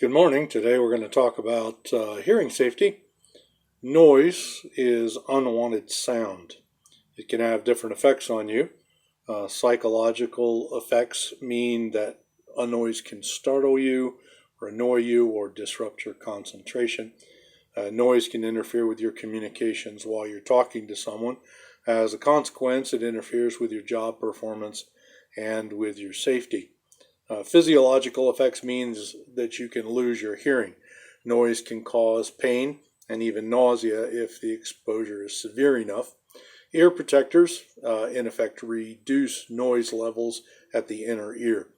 Good morning. Today we're going to talk about hearing safety. Noise is unwanted sound. It can have different effects on you. Psychological effects mean that a noise can startle you or annoy you or disrupt your concentration. Noise can interfere with your communications while you're talking to someone. As a consequence, it interferes with your job performance and with your safety. Physiological effects means that you can lose your hearing. Noise can cause pain and even nausea if the exposure is severe enough. Ear protectors, in effect, reduce noise levels at the inner ear.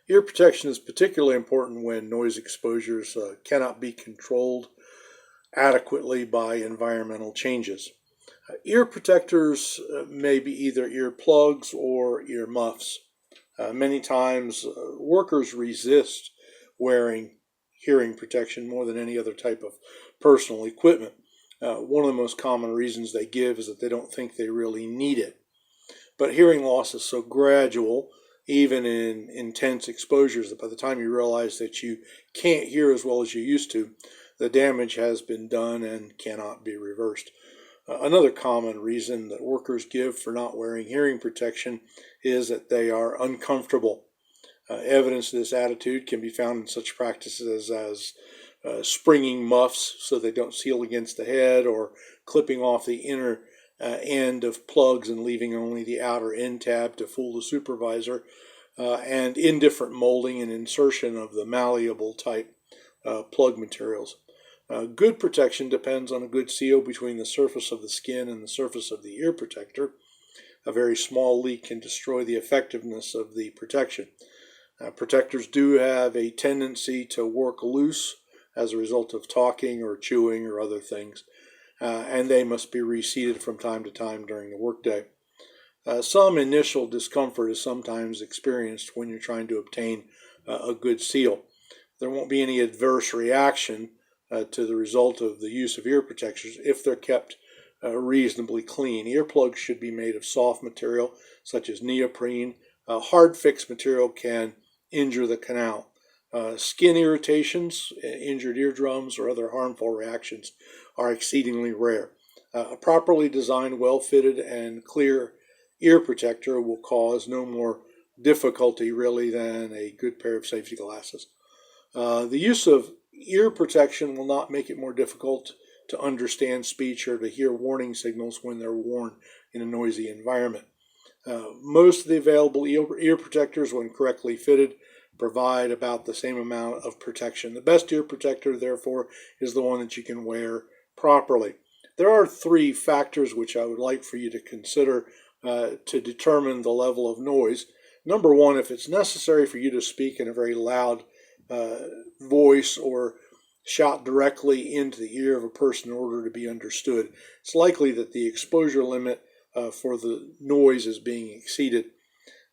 Ear protection is particularly important when noise exposures cannot be controlled adequately by environmental changes. Ear protectors may be either ear plugs or ear muffs. Many times, workers resist wearing hearing protection more than any other type of personal equipment. One of the most common reasons they give is that they don't think they really need it. But hearing loss is so gradual, even in intense exposures, that by the time you realize that you can't hear as well as you used to, the damage has been done and cannot be reversed. Another common reason that workers give for not wearing hearing protection is that they are uncomfortable. Evidence of this attitude can be found in such practices as springing muffs so they don't seal against the head, or clipping off the inner end of plugs and leaving only the outer end tab to fool the supervisor, and indifferent molding and insertion of the malleable type plug materials. Good protection depends on a good seal between the surface of the skin and the surface of the ear protector. A very small leak can destroy the effectiveness of the protection. Protectors do have a tendency to work loose as a result of talking or chewing or other things, and they must be reseated from time to time during the workday. Some initial discomfort is sometimes experienced when you're trying to obtain a good seal. There won't be any adverse reaction to the result of the use of ear protectors if they're kept reasonably clean. Earplugs should be made of soft material such as neoprene. Hard fixed material can injure the canal. Skin irritations, injured eardrums, or other harmful reactions are exceedingly rare. A properly designed, well-fitted, and clear ear protector will cause no more difficulty really than a good pair of safety glasses. The use of ear protection will not make it more difficult to understand speech or to hear warning signals when they're worn in a noisy environment. Most of the available ear protectors, when correctly fitted, provide about the same amount of protection. The best ear protector, therefore, is the one that you can wear properly. There are three factors which I would like for you to consider to determine the level of noise. Number one, if it's necessary for you to speak in a very loud voice or shout directly into the ear of a person in order to be understood, it's likely that the exposure limit for the noise is being exceeded.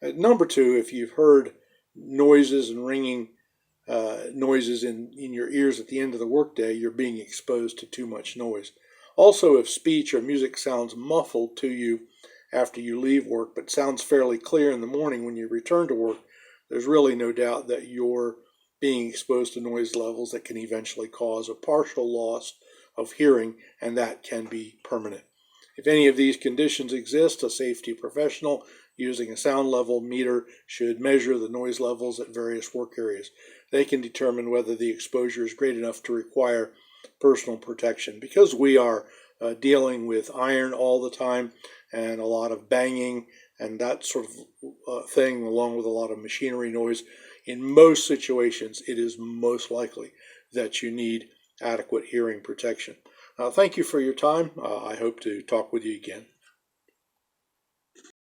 Number two, if you've heard noises and ringing noises in your ears at the end of the workday, you're being exposed to too much noise. Also, if speech or music sounds muffled to you after you leave work but sounds fairly clear in the morning when you return to work, there's really no doubt that you're being exposed to noise levels that can eventually cause a partial loss of hearing, and that can be permanent. If any of these conditions exist, a safety professional using a sound level meter should measure the noise levels at various work areas. They can determine whether the exposure is great enough to require personal protection. Because we are dealing with iron all the time and a lot of banging and that sort of thing, along with a lot of machinery noise, in most situations, it is most likely that you need adequate hearing protection. Thank you for your time. I hope to talk with you again.